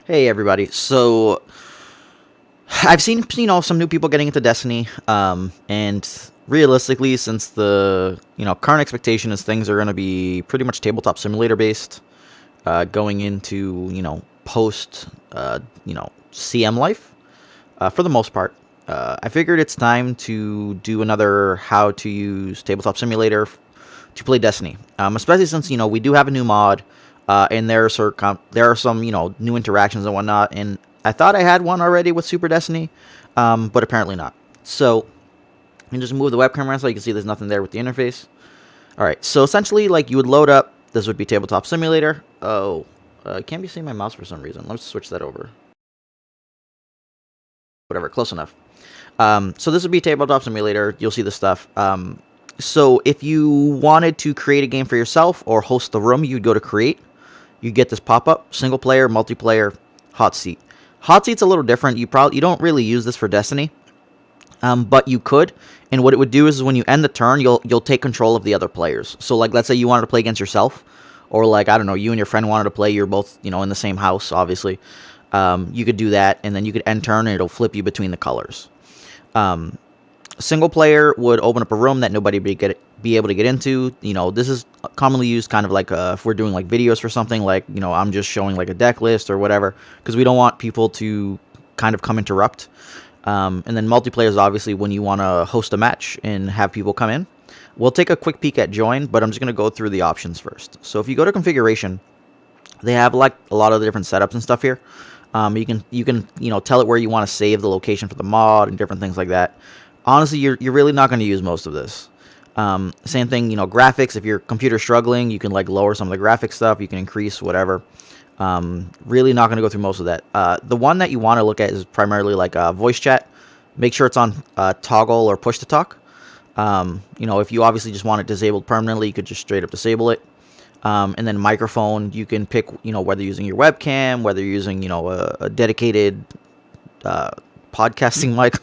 Hey everybody. So I've seen some new people getting into Destiny, and realistically, since the current expectation is things are going to be pretty much tabletop simulator based, going into post CM life for the most part. I figured it's time to do another how to use tabletop simulator to play Destiny, especially since we do have a new mod, and there are some new interactions and whatnot. And I thought I had one already with Super Destiny, but apparently not. So you can just move the webcam around so you can see there's nothing there with the interface. All right, so essentially, like you would load up. This would be Tabletop Simulator. Oh, I can't be seeing my mouse for some reason. Let's switch that over. Whatever, close enough. So this would be Tabletop Simulator. You'll see the stuff. So if you wanted to create a game for yourself or host the room, you'd go to create. You get this pop-up: single player, multiplayer, hot seat. Hot seat's a little different. You don't really use this for Destiny, but you could. And what it would do is when you end the turn, you'll take control of the other players. So like, let's say you wanted to play against yourself, or like I don't know, you and your friend wanted to play. You're both in the same house, obviously. You could do that, and then you could end turn, and it'll flip you between the colors. Um, Single player would open up a room that nobody be able to get into. This is commonly used kind of like if we're doing like videos for something, like I'm just showing like a deck list or whatever, because we don't want people to kind of come interrupt. And then multiplayer is obviously when you want to host a match and have people come in. We'll take a quick peek at join, but I'm just going to go through the options first. So if you go to configuration, they have like a lot of the different setups and stuff here. You can tell it where you want to save the location for the mod and different things like that. Honestly, you're really not going to use most of this. Same thing, graphics. If your computer's struggling, you can like lower some of the graphic stuff. You can increase whatever. Really not going to go through most of that. The one that you want to look at is primarily like voice chat. Make sure it's on toggle or push to talk. If you obviously just want it disabled permanently, you could just straight up disable it. And then microphone, you can pick, whether you're using your webcam, whether you're using, a dedicated podcasting mic,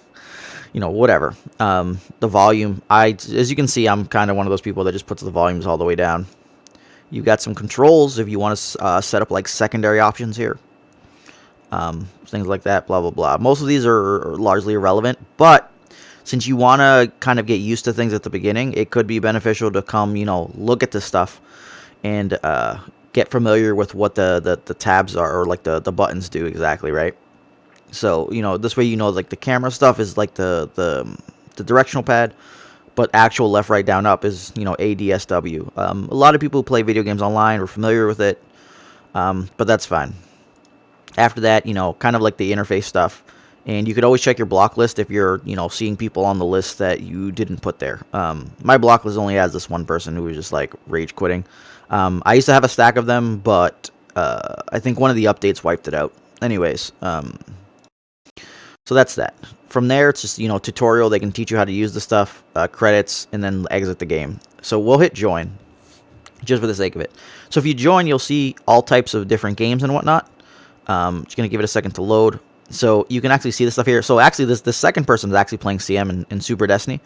whatever. The volume, as you can see, I'm kind of one of those people that just puts the volumes all the way down. You got some controls if you want to set up like secondary options here. Things like that, blah, blah, blah. Most of these are largely irrelevant, but since you want to kind of get used to things at the beginning, it could be beneficial to come, look at this stuff and get familiar with what the tabs are, or like the buttons do exactly, right? So this way like the camera stuff is like the directional pad, but actual left, right, down, up is ADSW. A lot of people who play video games online are familiar with it, but that's fine. After that, kind of like the interface stuff. And you could always check your block list if you're, seeing people on the list that you didn't put there. My block list only has this one person who was just like rage quitting. I used to have a stack of them, but I think one of the updates wiped it out. Anyways, so that's that. From there, it's just tutorial. They can teach you how to use the stuff, credits, and then exit the game. So we'll hit join, just for the sake of it. So if you join, you'll see all types of different games and whatnot. Just gonna give it a second to load. So you can actually see this stuff here. So actually, this second person is actually playing CM in Super Destiny,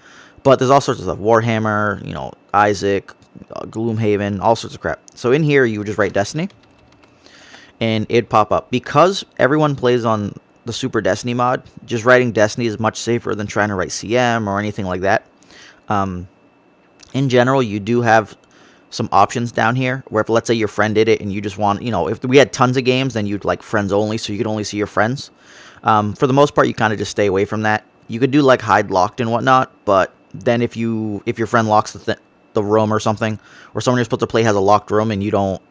but there's all sorts of stuff: Warhammer, Isaac, Gloomhaven, all sorts of crap. So in here, you would just write Destiny, and it'd pop up. Because everyone plays on the Super Destiny mod, just writing Destiny is much safer than trying to write CM or anything like that. In general, you do have some options down here where if let's say your friend did it and you just want, if we had tons of games, then you'd like friends only, so you could only see your friends. For the most part, you kind of just stay away from that. You could do like hide locked and whatnot, but then if your friend locks the room or something, or someone you're supposed to play has a locked room and you don't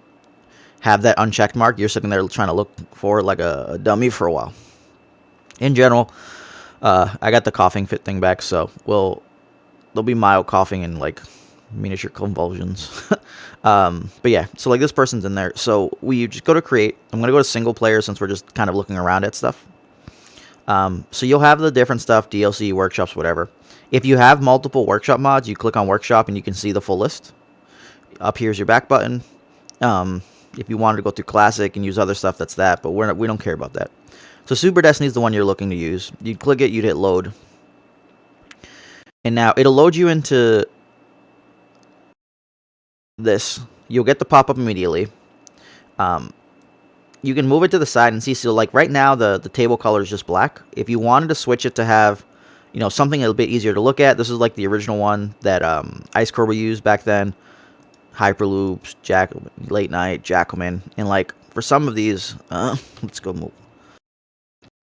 have that unchecked mark, you're sitting there trying to look for it like a dummy for a while. In general, I got the coughing fit thing back, so there'll be mild coughing and like miniature convulsions. But yeah, so like this person's in there. So we just go to create. I'm going to go to single player since we're just kind of looking around at stuff. So you'll have the different stuff, DLC, workshops, whatever. If you have multiple workshop mods, you click on workshop and you can see the full list. Up here's your back button. If you wanted to go through classic and use other stuff, that's that, but we don't care about that. So Super Destiny is the one you're looking to use. You'd click it, you'd hit load. And now it'll load you into this. You'll get the pop-up immediately. you can move it to the side and see. So like right now, the table color is just black. If you wanted to switch it to have, you know, something a little bit easier to look at, this is like the original one that Ice Cobra used back then. Hyperloops, Late Night, Jackalman, and like for some of these, let's go move.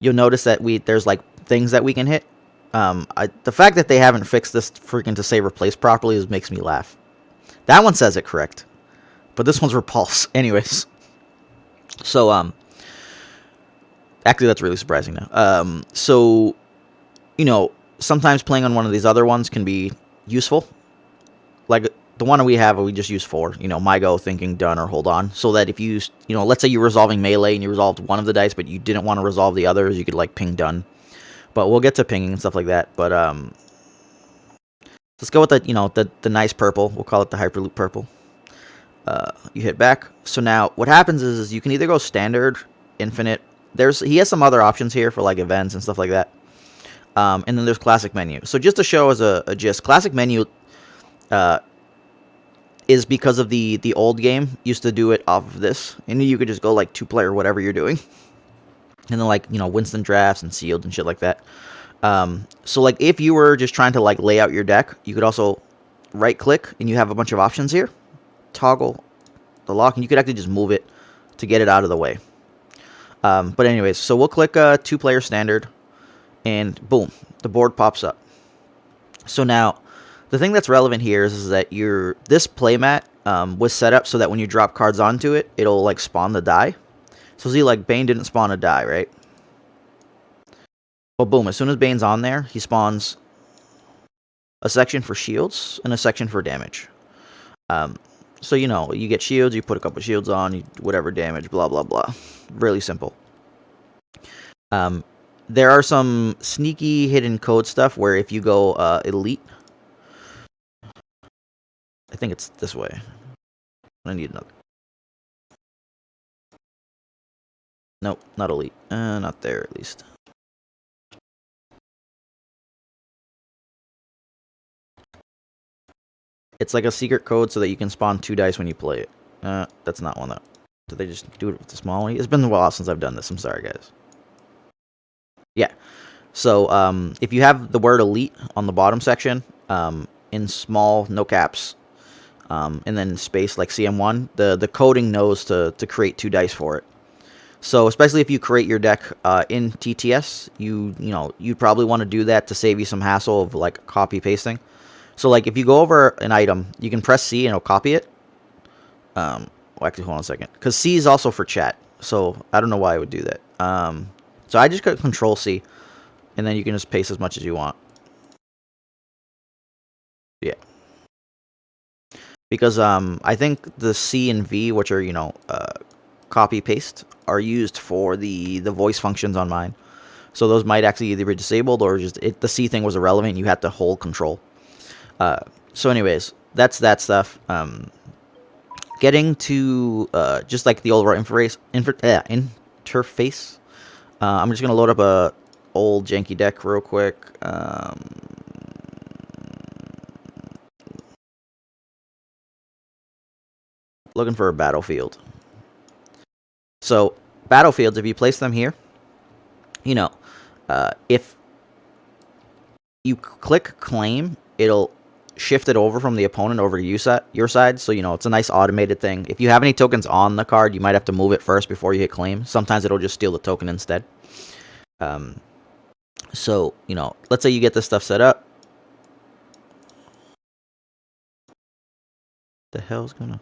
You'll notice that there's like things that we can hit. The fact that they haven't fixed this freaking to say replace properly makes me laugh. That one says it correct, but this one's repulse. Anyways, so actually that's really surprising now. So you know, sometimes playing on one of these other ones can be useful. Like the one we have, we just use 4. You know, my go, thinking, done, or hold on. So that if you, you know, let's say you're resolving melee and you resolved one of the dice, but you didn't want to resolve the others, you could like ping done. But we'll get to pinging and stuff like that. But let's go with the, you know, the nice purple. We'll call it the Hyperloop purple. You hit back. So now what happens is you can either go standard, infinite. He has some other options here for like events and stuff like that. And then there's classic menu. So just to show as a gist, classic menu is because of the old game used to do it off of this, and you could just go like 2-player whatever you're doing, and then like, you know, Winston drafts and sealed and shit like that. So like if you were just trying to like lay out your deck, you could also right click and you have a bunch of options here, toggle the lock, and you could actually just move it to get it out of the way. But anyways, so we'll click 2-player standard, and boom, the board pops up. So now the thing that's relevant here is that this playmat was set up so that when you drop cards onto it, it'll like spawn the die. So see, like Bane didn't spawn a die, right? Well, boom, as soon as Bane's on there, he spawns a section for shields and a section for damage. So, you know, you get shields, you put a couple shields on, whatever damage, blah, blah, blah. Really simple. There are some sneaky hidden code stuff where if you go elite, I think it's this way. I need another. Nope, not elite. Not there, at least. It's like a secret code so that you can spawn 2 dice when you play it. That's not one, though. Did they just do it with the small one? It's been a while since I've done this. I'm sorry, guys. Yeah. So, if you have the word elite on the bottom section, in small, no caps, and then space like CM1, the coding knows to create 2 dice for it. So especially if you create your deck in TTS, you'd probably want to do that to save you some hassle of like copy pasting. So like if you go over an item, you can press C and it'll copy it. Well, actually, hold on a second, because C is also for chat. So I don't know why I would do that. So I just got Control C, and then you can just paste as much as you want. Yeah. Because I think the C and V, which are copy paste, are used for the voice functions on mine. So those might actually either be disabled or just the C thing was irrelevant. You had to hold Control. So anyways, that's that stuff. Getting to just like the overall interface. I'm just gonna load up a old janky deck real quick. Looking for a battlefield. So battlefields, if you place them here, if you click claim, it'll shift it over from the opponent over to your side. So, it's a nice automated thing. If you have any tokens on the card, you might have to move it first before you hit claim. Sometimes it'll just steal the token instead. So, let's say you get this stuff set up. The hell's gonna...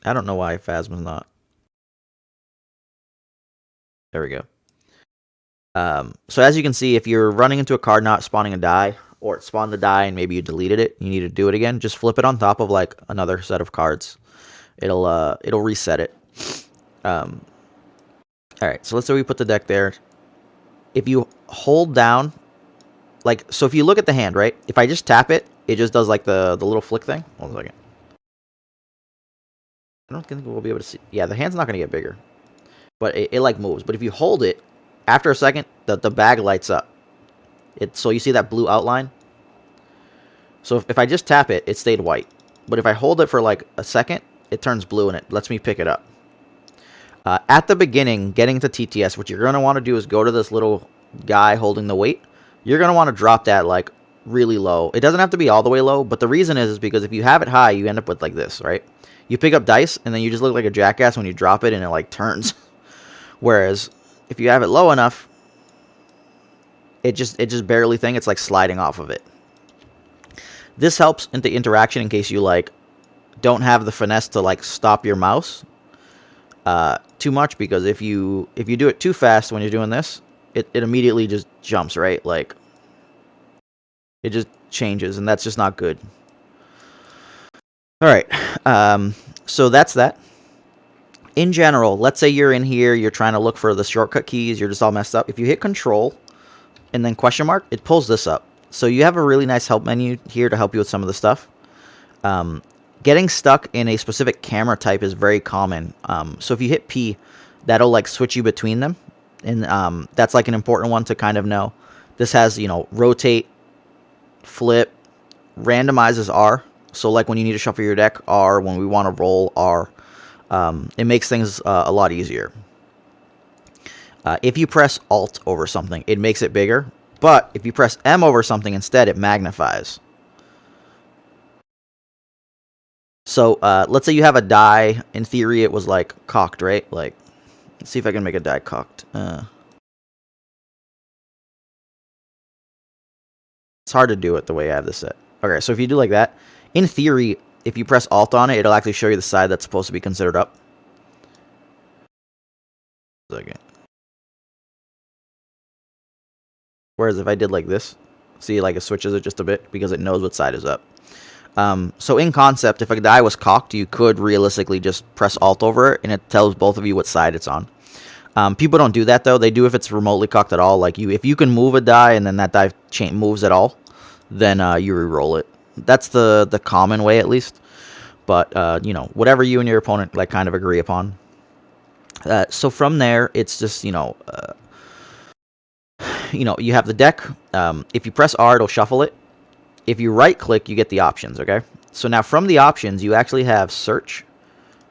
I don't know why Phasma's not... There we go. So as you can see, if you're running into a card not spawning a die, or it spawned the die and maybe you deleted it, you need to do it again, just flip it on top of like another set of cards. It'll reset it. Alright, so let's say we put the deck there. If you hold down, so if you look at the hand, right? If I just tap it, it just does like the little flick thing. Hold on a second. I don't think we'll be able to see. Yeah, the hand's not going to get bigger. But it like moves. But if you hold it, after a second, the bag lights up. So you see that blue outline? So if I just tap it, it stayed white. But if I hold it for like a second, it turns blue and it lets me pick it up. At the beginning, getting to TTS, what you're going to want to do is go to this little guy holding the weight. You're going to want to drop that like really low. It doesn't have to be all the way low, but the reason is because if you have it high, you end up with like this, right? You pick up dice, and then you just look like a jackass when you drop it, and it like turns. Whereas if you have it low enough, it just barely it's like sliding off of it. This helps in the interaction in case you like don't have the finesse to like stop your mouse too much, because if you do it too fast when you're doing this, it immediately just jumps, right? Like it just changes, and that's just not good. All right, so that's that. In general, let's say you're in here, you're trying to look for the shortcut keys, you're just all messed up. If you hit Control and then question mark, it pulls this up. So you have a really nice help menu here to help you with some of the stuff. Getting stuck in a specific camera type is very common. So if you hit P, that'll like switch you between them. And that's like an important one to kind of know. This has, rotate, flip, randomizes R. So like when you need to shuffle your deck, R. When we want to roll, R. It makes things a lot easier. If you press Alt over something, it makes it bigger. But if you press M over something instead, it magnifies. So let's say you have a die. In theory, it was like cocked, right? Like, let's see if I can make a die cocked. It's hard to do it the way I have this set. Okay, so if you do like that, in theory, if you press Alt on it, it'll actually show you the side that's supposed to be considered up. Second. Whereas if I did like this, see, like it switches it just a bit because it knows what side is up. So in concept, if a die was cocked, you could realistically just press Alt over it, and it tells both of you what side it's on. People don't do that, though. They do if it's remotely cocked at all. Like if you can move a die and then that die moves at all, then you re-roll it. That's the common way, at least. But, whatever you and your opponent like kind of agree upon. So from there, it's just, you have the deck. If you press R, it'll shuffle it. If you right-click, you get the options, okay? So now from the options, you actually have Search,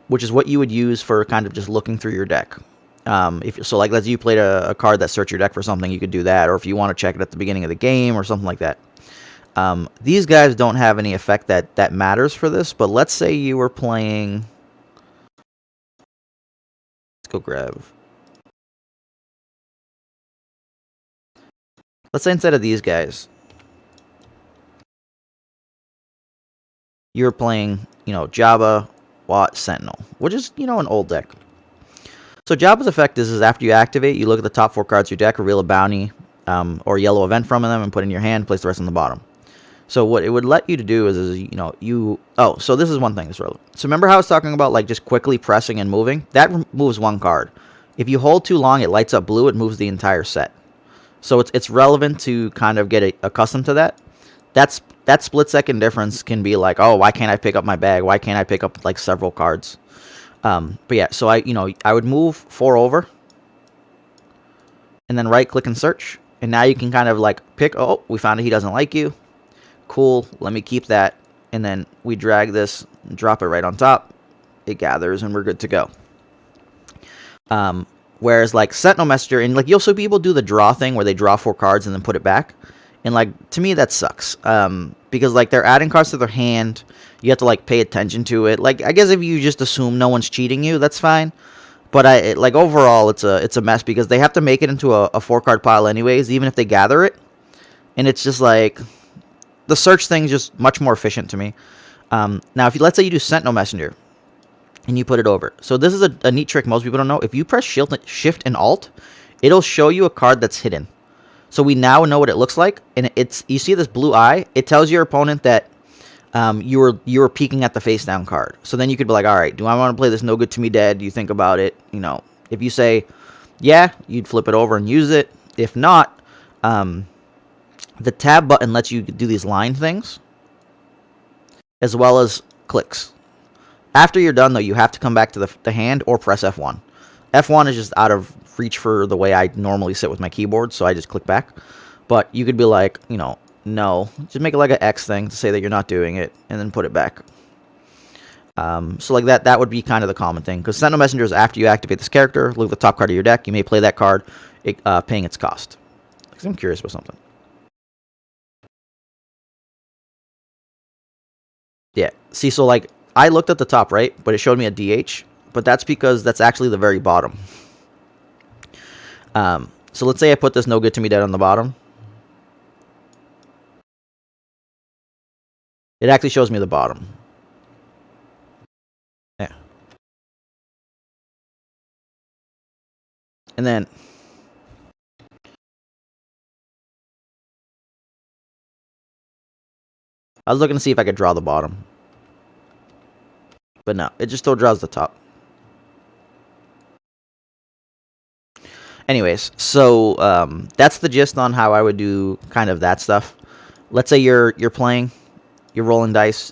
which is what you would use for kind of just looking through your deck. Let's say you played a card that searched your deck for something, you could do that. Or if you want to check it at the beginning of the game or something like that. These guys don't have any effect that matters for this, but let's say you were playing... Let's go grab... Let's say instead of these guys, you're playing, Jabba, Watt, Sentinel, which is, an old deck. So Jabba's effect is after you activate, you look at the top 4 cards of your deck, reveal a bounty or yellow event from them, and put in your hand, place the rest on the bottom. So what it would let you to do is so this is one thing that's relevant. So remember how I was talking about like just quickly pressing and moving? That moves one card. If you hold too long, it lights up blue, it moves the entire set. So it's relevant to kind of get accustomed to that. That split second difference can be like, oh, why can't I pick up my bag? Why can't I pick up like several cards? But yeah, so I would move 4 over, and then right click and search, and now you can kind of like pick. Oh, we found he doesn't like you. Cool. Let me keep that, and then we drag this, drop it right on top. It gathers, and we're good to go. Whereas like Sentinel Messenger, and like you'll see people do the draw thing where they draw 4 cards and then put it back. And like to me that sucks. Because like they're adding cards to their hand. You have to like pay attention to it. Like I guess if you just assume no one's cheating you, that's fine. But overall it's a mess because they have to make it into a 4-card pile anyways, even if they gather it. And it's just like the search thing is just much more efficient to me. Now let's say you do Sentinel Messenger. And you put it over. So this is a neat trick most people don't know. If you press Shift and Alt, it'll show you a card that's hidden. So we now know what it looks like, and you see this blue eye. It tells your opponent that you were peeking at the face down card. So then you could be like, all right, do I want to play this No Good to Me Dead? Do you think about it? If you say yeah, you'd flip it over and use it. If not, the tab button lets you do these line things as well as clicks. After you're done, though, you have to come back to the hand or press F1. F1 is just out of reach for the way I normally sit with my keyboard, so I just click back. But you could be like, no. Just make it like an X thing to say that you're not doing it, and then put it back. So like that would be kind of the common thing. Because Sentinel Messenger is after you activate this character, look at the top card of your deck. You may play that card, paying its cost. Because I'm curious about something. Yeah. See, so like I looked at the top right, but it showed me a DH. But that's because that's actually the very bottom. So let's say I put this no good to me dead on the bottom. It actually shows me the bottom. Yeah. And then I was looking to see if I could draw the bottom. But no, it just still draws the top. Anyways, so that's the gist on how I would do kind of that stuff. Let's say you're playing, you're rolling dice.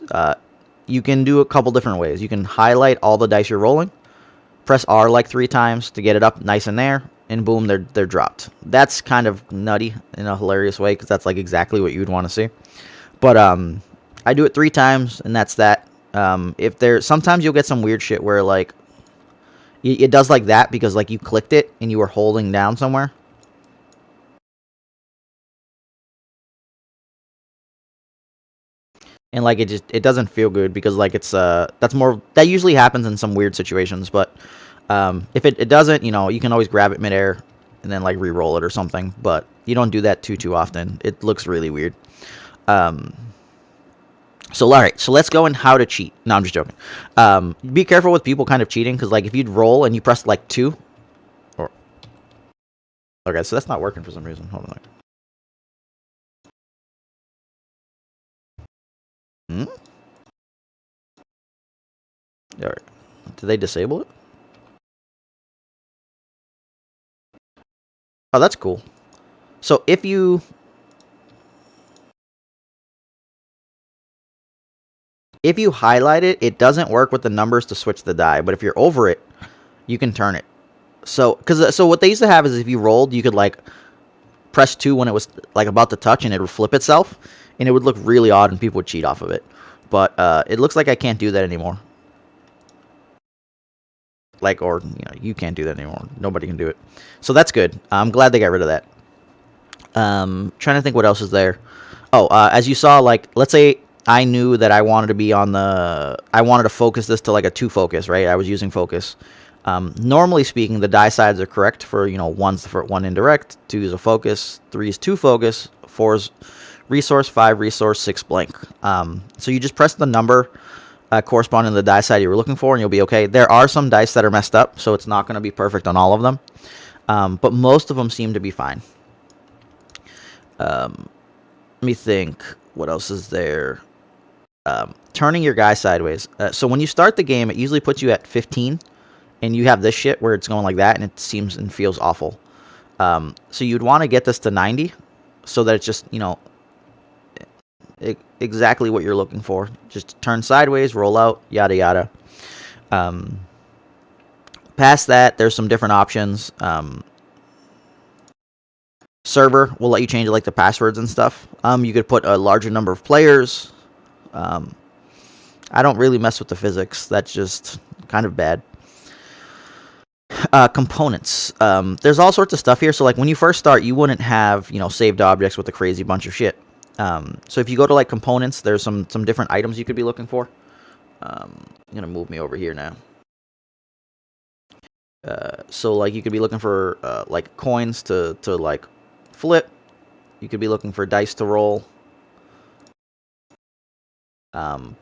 You can do a couple different ways. You can highlight all the dice you're rolling, press R like 3 times to get it up nice and there, and boom, they're dropped. That's kind of nutty in a hilarious way because that's like exactly what you'd want to see. But I do it 3 times, and that's that. If there, sometimes you'll get some weird shit where like it does like that because like you clicked it and you were holding down somewhere. And like it doesn't feel good because like it's that usually happens in some weird situations. But if it doesn't, you know, you can always grab it midair and then like re-roll it or something. But you don't do that too often. It looks really weird. So all right, so let's go in how to cheat. No, I'm just joking. Be careful with people kind of cheating because like if you'd roll and you press like 2, or okay, so that's not working for some reason. Hold on. All right, did they disable it? Oh, that's cool. So if you highlight it, it doesn't work with the numbers to switch the die. But if you're over it, you can turn it. So what they used to have is if you rolled, you could like press 2 when it was like about to touch, and it would flip itself, and it would look really odd, and people would cheat off of it. But it looks like I can't do that anymore. Like, or you can't do that anymore. Nobody can do it. So that's good. I'm glad they got rid of that. Trying to think what else is there. Oh, as you saw, like let's say I knew that I wanted to be on the. I wanted to focus this to like a 2 focus, right? I was using focus. Normally speaking, the die sides are correct for 1's for 1 indirect, 2 is a focus, 3 is 2 focus, 4 is resource, 5 resource, 6 blank. So you just press the number corresponding to the die side you were looking for, and you'll be okay. There are some dice that are messed up, so it's not going to be perfect on all of them, but most of them seem to be fine. Let me think. What else is there? Turning your guy sideways. So when you start the game, it usually puts you at 15, and you have this shit where it's going like that, and it seems and feels awful. So you'd want to get this to 90, so that it's just exactly what you're looking for. Just turn sideways, roll out, yada yada. Past that, there's some different options. Server will let you change like the passwords and stuff. You could put a larger number of players. I don't really mess with the physics. That's just kind of bad. Components. There's all sorts of stuff here. So like when you first start, you wouldn't have saved objects with a crazy bunch of shit. So if you go to like components, there's some different items you could be looking for. I'm gonna move me over here now. So like you could be looking for like coins to like flip. You could be looking for dice to roll.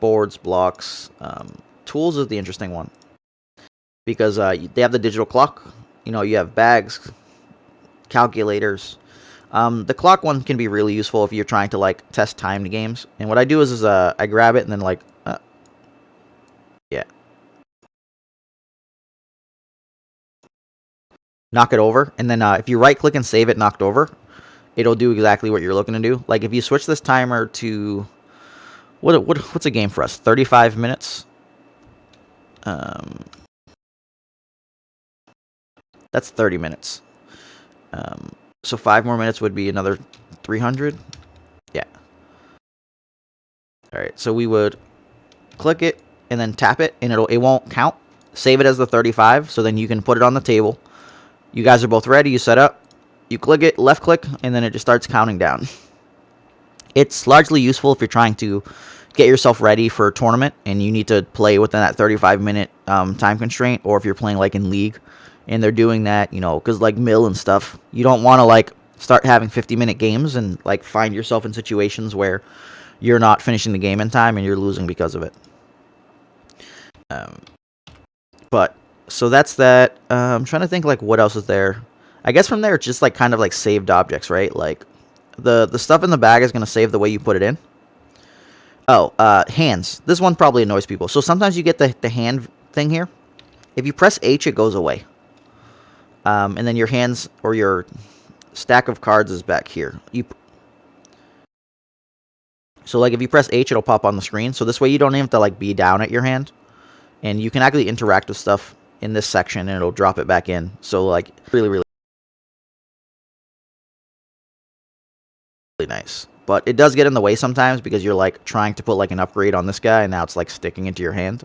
Boards, blocks, tools is the interesting one because they have the digital clock. You have bags, calculators. The clock one can be really useful if you're trying to like test timed games. And what I do is I grab it and then like, yeah, knock it over. And then if you right click and save it knocked over, it'll do exactly what you're looking to do. Like if you switch this timer to what's a game for us? 35 minutes. That's 30 minutes. So 5 more minutes would be another 300. Yeah. All right, so we would click it and then tap it, and it won't count. Save it as the 35, so then you can put it on the table. You guys are both ready. You set up. You click it, left click, and then it just starts counting down. It's largely useful if you're trying to get yourself ready for a tournament and you need to play within that 35-minute time constraint, or if you're playing like in League and they're doing that, you know, because like mill and stuff, you don't want to like start having 50-minute games and like find yourself in situations where you're not finishing the game in time and you're losing because of it. But so that's that. I'm trying to think like what else is there. I guess from there it's just like kind of like saved objects, right? Like the stuff in the bag is going to save the way you put it in. Oh, hands. This one probably annoys people. So sometimes you get the hand thing here. If you press H, it goes away. And then your hands or your stack of cards is back here. So like if you press H, it'll pop on the screen. So this way you don't even have to like be down at your hand. And you can actually interact with stuff in this section and it'll drop it back in. So like really nice. But it does get in the way sometimes because you're like trying to put like an upgrade on this guy and now it's like sticking into your hand.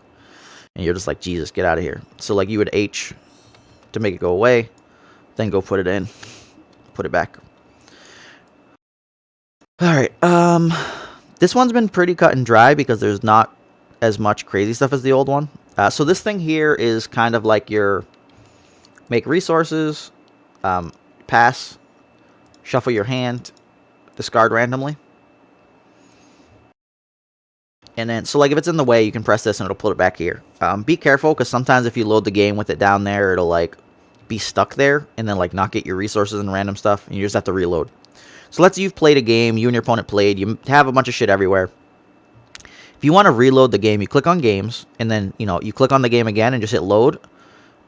And you're just like, Jesus, get out of here. So like you would H to make it go away. Then go put it in. Put it back. Alright, this one's been pretty cut and dry because there's not as much crazy stuff as the old one. So this thing here is kind of like your make resources, pass, shuffle your hand, discard randomly. And then, so like if it's in the way, you can press this and it'll put it back here. Be careful because sometimes if you load the game with it down there, it'll like be stuck there and then like not get your resources and random stuff and you just have to reload. So let's say you've played a game, you and your opponent played, you have a bunch of shit everywhere. If you want to reload the game, you click on games and then, you know, you click on the game again and just hit load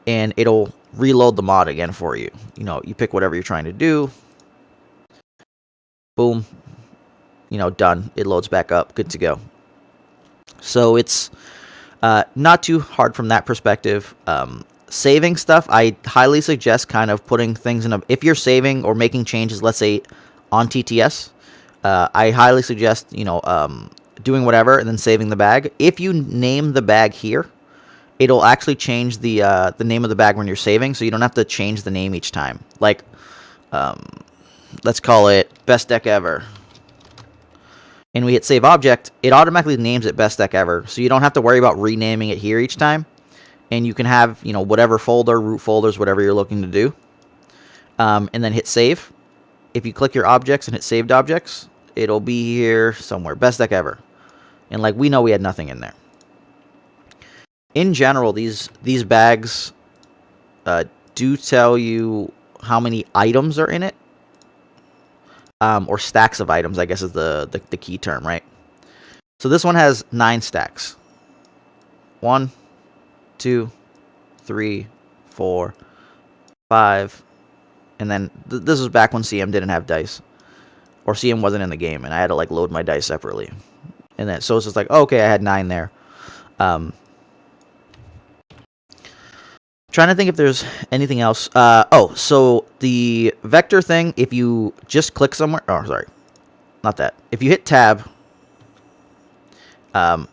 and it'll reload the mod again for you. You know, you pick whatever you're trying to do. Boom. You know, done. It loads back up. Good to go. So it's not too hard from that perspective. Saving stuff, I highly suggest kind of putting things in a... If you're saving or making changes, let's say, on TTS, I highly suggest, you know, doing whatever and then saving the bag. If you name the bag here, it'll actually change the name of the bag when you're saving, so you don't have to change the name each time. Like, let's call it Best Deck Ever. And we hit Save Object, it automatically names it Best Deck Ever, so you don't have to worry about renaming it here each time. And you can have, you know, whatever folder, root folders, whatever you're looking to do. And then hit Save. If you click your objects and hit Saved Objects, it'll be here somewhere. Best Deck Ever. And, like, we know we had nothing in there. In general, these bags do tell you how many items are in it. Or stacks of items, I guess is the key term, right? So this one has 9 stacks. 1, 2, 3, 4, 5. And then this was back when CM didn't have dice. Or CM wasn't in the game, and I had to, like, load my dice separately. And then, so it's just like, oh, okay, I had 9 there. Trying to think if there's anything else. Oh, so the vector thing, if you just click somewhere... Oh, sorry. Not that. If you hit tab... if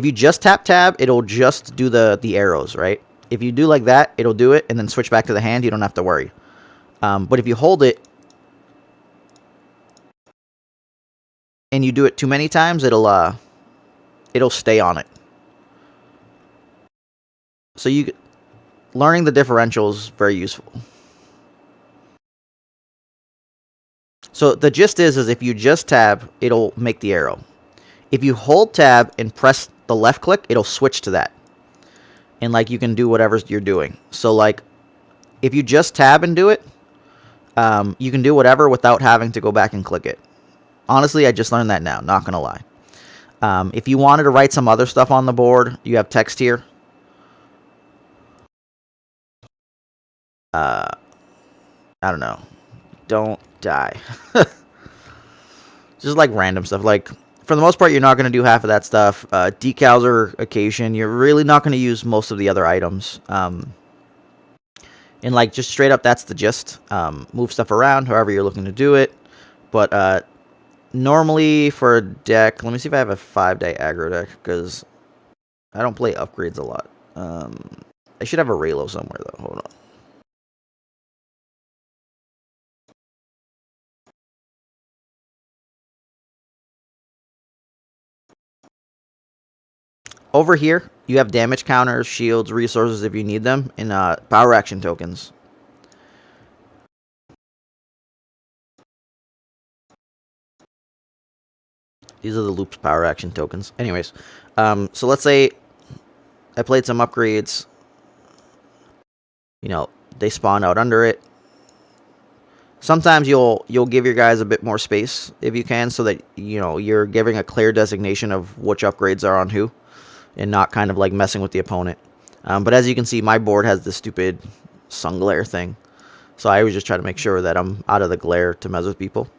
you just tap tab, it'll just do the arrows, right? If you do like that, it'll do it, and then switch back to the hand. You don't have to worry. But if you hold it, and you do it too many times, it'll stay on it. So learning the differential is very useful. So the gist is if you just tab, it'll make the arrow. If you hold tab and press the left click, it'll switch to that. And like you can do whatever you're doing. So like if you just tab and do it, you can do whatever without having to go back and click it. Honestly, I just learned that now, not gonna lie. If you wanted to write some other stuff on the board, you have text here. I don't know. Don't die. Just like random stuff. Like, for the most part, you're not going to do half of that stuff. Decals are occasion. You're really not going to use most of the other items. And like, just straight up, that's the gist. Move stuff around however you're looking to do it. But Normally for a deck, let me see if I have a 5-day aggro deck, because I don't play upgrades a lot. I should have a Reroll somewhere, though. Hold on. Over here, you have damage counters, shields, resources if you need them, and power action tokens. These are the Loop's power action tokens. Anyways, so let's say I played some upgrades. You know, they spawn out under it. Sometimes you'll give your guys a bit more space if you can, so that you're giving a clear designation of which upgrades are on who, and not kind of like messing with the opponent. But as you can see, my board has this stupid sun glare thing, so I always just try to make sure that I'm out of the glare to mess with people.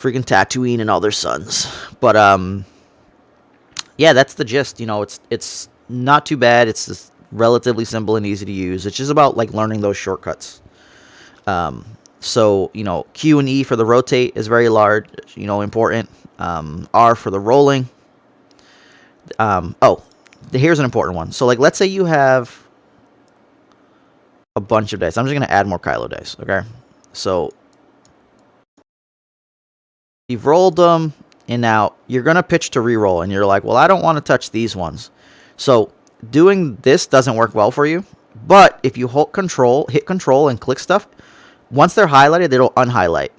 Freaking Tatooine and all their sons. But yeah, that's the gist. It's not too bad. It's just relatively simple and easy to use. It's just about like learning those shortcuts. So Q and E for the rotate is very large, important. R for the rolling. Oh, here's an important one. So like, let's say you have a bunch of dice. I'm just gonna add more Kylo dice. Okay, so you've rolled them, and now you're gonna pitch to reroll, and you're like, well, I don't want to touch these ones. So doing this doesn't work well for you. But if you hit control and click stuff, once they're highlighted, it'll unhighlight.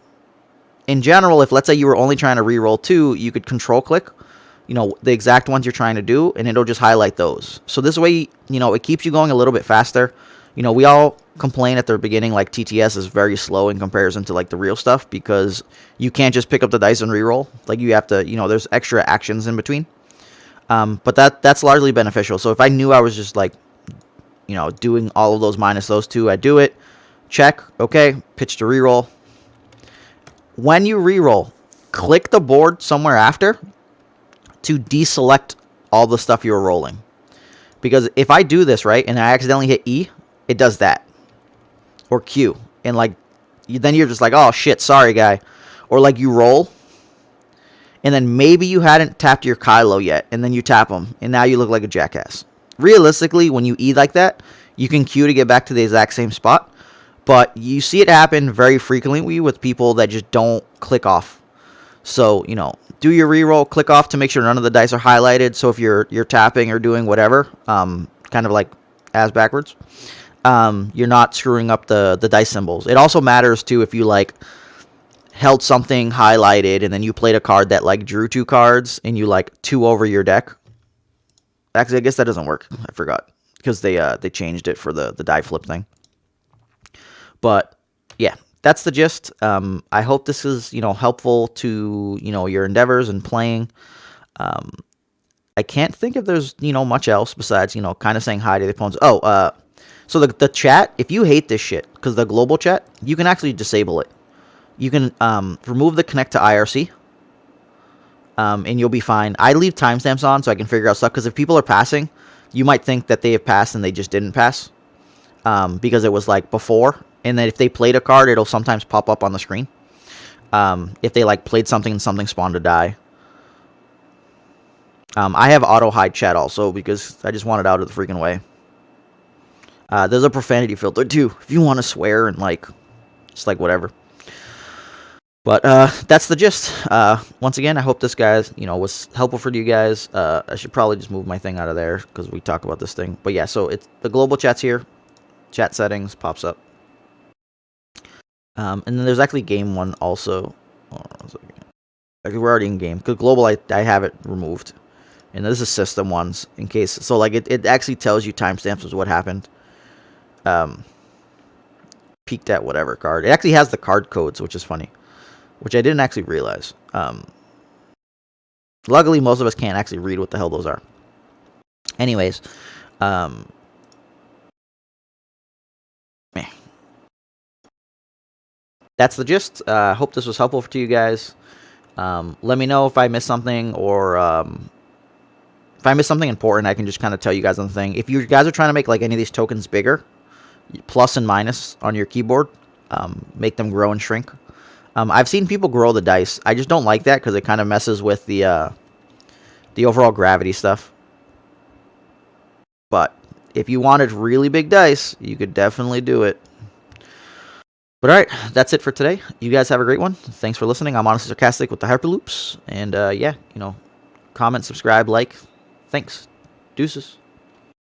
In general, if let's say you were only trying to reroll 2, you could control click, the exact ones you're trying to do, and it'll just highlight those. So this way, it keeps you going a little bit faster. We all complain at the beginning like TTS is very slow in comparison to like the real stuff, because you can't just pick up the dice and reroll. Like you have to, there's extra actions in between. But that's largely beneficial. So if I knew I was just like, doing all of those minus those 2, I do it. Check. Okay. Pitch to reroll. When you reroll, click the board somewhere after to deselect all the stuff you were rolling. Because if I do this, right, and I accidentally hit E, it does that. Or Q. And like, then you're just like, oh shit, sorry guy. Or like you roll, and then maybe you hadn't tapped your Kylo yet, and then you tap him, and now you look like a jackass. Realistically, when you E like that, you can Q to get back to the exact same spot. But you see it happen very frequently with people that just don't click off. So, do your reroll, click off to make sure none of the dice are highlighted. So if you're tapping or doing whatever, kind of like as backwards, you're not screwing up the dice symbols. It also matters too if you like held something highlighted and then you played a card that like drew 2 cards and you like 2 over your deck. Actually, I guess that doesn't work. I forgot, because they changed it for the die flip thing. But yeah, that's the gist. I hope this is helpful to your endeavors and playing. I can't think if there's much else besides kind of saying hi to the opponents. Oh, so the chat, if you hate this shit, because the global chat, you can actually disable it. You can remove the connect to IRC, and you'll be fine. I leave timestamps on so I can figure out stuff, because if people are passing, you might think that they have passed and they just didn't pass, because it was like before. And then if they played a card, it'll sometimes pop up on the screen. If they like played something and something spawned a die. I have auto hide chat also, because I just want it out of the freaking way. There's a profanity filter too, if you want to swear and like, just like whatever. But that's the gist. Once again, I hope this guys was helpful for you guys. I should probably just move my thing out of there because we talk about this thing. But yeah, so it's the global chat's here. Chat settings pops up. And then there's actually game 1 also. Oh, we're already in game. Because global, I have it removed. And this is system ones in case. So like it actually tells you timestamps is what happened. Peeked at whatever card. It actually has the card codes, which is funny. Which I didn't actually realize. Luckily, most of us can't actually read what the hell those are. Anyways. That's the gist. Hope this was helpful to you guys. Let me know if I missed something, or if I missed something important, I can just kind of tell you guys on the thing. If you guys are trying to make like any of these tokens bigger, plus and minus on your keyboard, make them grow and shrink. I've seen people grow the dice. I just don't like that because it kind of messes with the overall gravity stuff. But if you wanted really big dice, you could definitely do it. But all right, that's it for today. You guys have a great one. Thanks for listening. I'm Honestly Sarcastic with the Hyperloops. And yeah, comment, subscribe, like. Thanks. Deuces.